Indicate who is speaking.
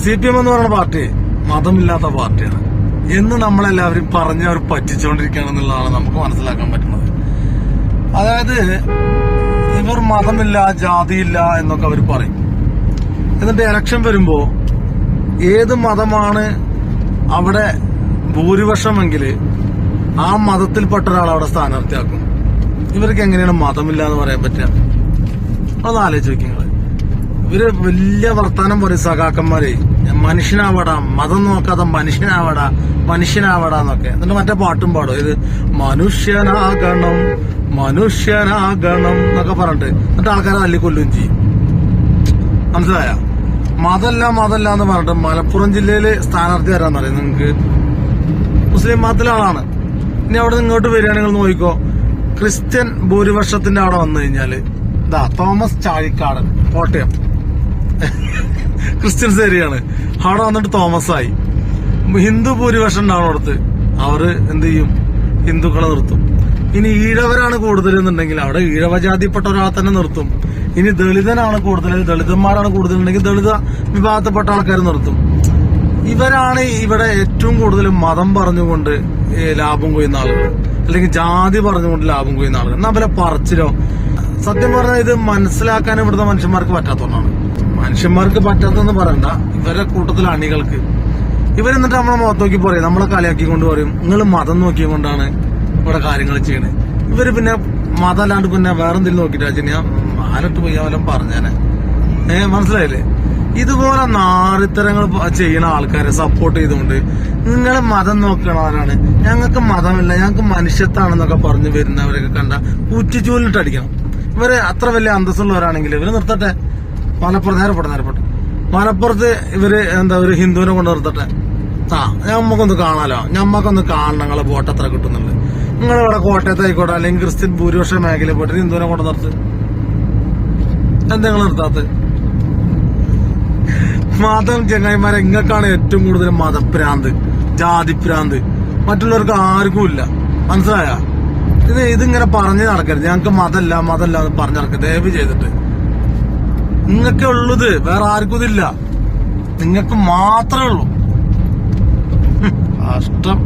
Speaker 1: CPM എന്ന് പറയുന്ന party മതമില്ലാത്ത പാർട്ടിയാണ് എന്ന് നമ്മളെല്ലാവരും പറഞ്ഞ് അവർ പറ്റിച്ചുകൊണ്ടിരിക്കുകയാണെന്നുള്ളതാണ് നമുക്ക് മനസ്സിലാക്കാൻ പറ്റുന്നത്. അതായത് ഇവർ മതമില്ല, ജാതിയില്ല എന്നൊക്കെ അവർ പറയും. എന്നിട്ട് ഇലക്ഷൻ വരുമ്പോ ഏത് മതമാണ് അവിടെ ഭൂരിപക്ഷമെങ്കിൽ ആ മതത്തിൽപ്പെട്ട ഒരാൾ അവിടെ സ്ഥാനാർത്ഥിയാക്കും. ഇവർക്ക് എങ്ങനെയാണ് മതമില്ല എന്ന് പറയാൻ പറ്റുക? അതൊന്ന് ആലോചിച്ച് നോക്കിങ്ങള്. ഇവര് വലിയ വർത്താനം പറയും സഖാക്കന്മാരെ, മനുഷ്യനാവടാ, മതം നോക്കാതെ മനുഷ്യനാവടാ എന്നൊക്കെ. എന്നിട്ട് മറ്റേ പാട്ടും പാടും, ഇത് മനുഷ്യനാകണം എന്നൊക്കെ പറഞ്ഞിട്ട് എന്നിട്ട് ആൾക്കാരെ തല്ലിക്കൊല്ലുകയും ചെയ്യും. മനസ്സിലായ? മതല്ല എന്ന് പറഞ്ഞിട്ട് മലപ്പുറം ജില്ലയില് സ്ഥാനാർത്ഥി ആരാന്നറിയാം നിങ്ങക്ക്? മുസ്ലിം മതത്തിലെ ആളാണ്. ഇനി അവിടെ ഇങ്ങോട്ട് വരികയാണെങ്കിൽ നോക്കിക്കോ, ക്രിസ്ത്യൻ ഭൂരിപക്ഷത്തിന്റെ അവിടെ വന്നു കഴിഞ്ഞാല് തോമസ് ചാഴിക്കാടൻ, കോട്ടയം ക്രിസ്ത്യൻസ് ഏരിയയാണ്. അവിടെ വന്നിട്ട് തോമസ് ആയി. ഹിന്ദു ഭൂരിപക്ഷം ഉണ്ടാവണം അടുത്ത്, അവര് എന്ത് ചെയ്യും? ഹിന്ദുക്കളെ നിർത്തും. ഇനി ഈഴവരാണ് കൂടുതൽ എന്നുണ്ടെങ്കിൽ അവിടെ ഈഴവജാതിപ്പെട്ട ഒരാളെ തന്നെ നിർത്തും. ഇനി ദളിതനാണ് കൂടുതൽ, ദളിതന്മാരാണ് കൂടുതലുണ്ടെങ്കിൽ ദളിത വിഭാഗത്തിൽപ്പെട്ട ആൾക്കാർ നിർത്തും. ഇവരാണ് ഇവിടെ ഏറ്റവും കൂടുതൽ മതം പറഞ്ഞുകൊണ്ട് ലാഭം കൊയ്യുന്ന ആളുകൾ, അല്ലെങ്കിൽ ജാതി പറഞ്ഞുകൊണ്ട് ലാഭം കൊയ്യുന്ന ആളുകൾ. എന്നാ അവരെ പറച്ചിലോ? സത്യം പറഞ്ഞാൽ ഇത് മനസ്സിലാക്കാൻ ഇവിടുത്തെ മനുഷ്യന്മാർക്ക് പറ്റാത്തതുകൊണ്ടാണ്. മനുഷ്യന്മാർക്ക് പറ്റാത്തെന്ന് പറയണ്ട, ഇവരെ കൂട്ടത്തിലെ അണികൾക്ക്. ഇവരെന്നിട്ട് നമ്മളെ മുഖത്ത് നോക്കി പറയും, നമ്മളെ കളിയാക്കിക്കൊണ്ട് പറയും നിങ്ങൾ മതം നോക്കിക്കൊണ്ടാണ് ഇവിടെ കാര്യങ്ങൾ ചെയ്യണേ. ഇവര് പിന്നെ മതം അല്ലാണ്ട് പിന്നെ വേറെന്തെങ്കിലും നോക്കിട്ടാ ഞാൻ ആലിട്ട് പോയി അവലും പറഞ്ഞേനെ. മനസ്സിലായില്ലേ? ഇതുപോലെ നാറിത്തരങ്ങൾ ചെയ്യുന്ന ആൾക്കാരെ സപ്പോർട്ട് ചെയ്തുകൊണ്ട് നിങ്ങൾ മതം നോക്കണവരാണ്, ഞങ്ങൾക്ക് മതമില്ല, ഞങ്ങൾക്ക് മനുഷ്യത്താണെന്നൊക്കെ പറഞ്ഞു വരുന്നവരൊക്കെ കണ്ട കുറ്റിച്ചൂലിട്ടടിക്കണം. ഇവര് അത്ര വലിയ അന്തസ്സുള്ളവരാണെങ്കിൽ ഇവര് നിർത്തട്ടെ. നേരപ്പെട്ടെ മലപ്പുറത്ത് ഇവര് ഒരു ഹിന്ദുവിനെ കൊണ്ട് നിർത്തട്ടെ. ഞമ്മക്കൊന്ന് കാണാലോ, ഞമ്മക്കൊന്ന് കാണണം നിങ്ങളെ വോട്ട് എത്ര കിട്ടുന്നുണ്ട്. നിങ്ങളിവിടെ കോട്ടയത്ത് ആയിക്കോട്ടെ, അല്ലെങ്കിൽ ക്രിസ്ത്യൻ ഭൂരിപക്ഷ മേഖലയിൽ പോയിട്ട് ഹിന്ദുവിനെ കൊണ്ട് നിർത്ത്. എന്താ നിങ്ങൾ നിർത്താത്ത? മതം ചങ്ങായിമാരെ, ഇങ്ങക്കാണ് ഏറ്റവും കൂടുതൽ മതഭ്രാന്ത്, ജാതിഭ്രാന്ത്. മറ്റുള്ളവർക്ക് ആർക്കും ഇല്ല. മനസ്സിലായ? ഇതിങ്ങനെ പറഞ്ഞു നടക്കരുത്. ഞങ്ങൾക്ക് മതല്ല എന്ന് പറഞ്ഞു നടക്കരുത് ദയവ് ചെയ്തിട്ട്. നിങ്ങൾക്കേ ഉള്ളത്, വേറെ ആർക്കും ഇതില്ല. നിങ്ങൾക്ക് മാത്രമേ ഉള്ളൂ. കഷ്ടം.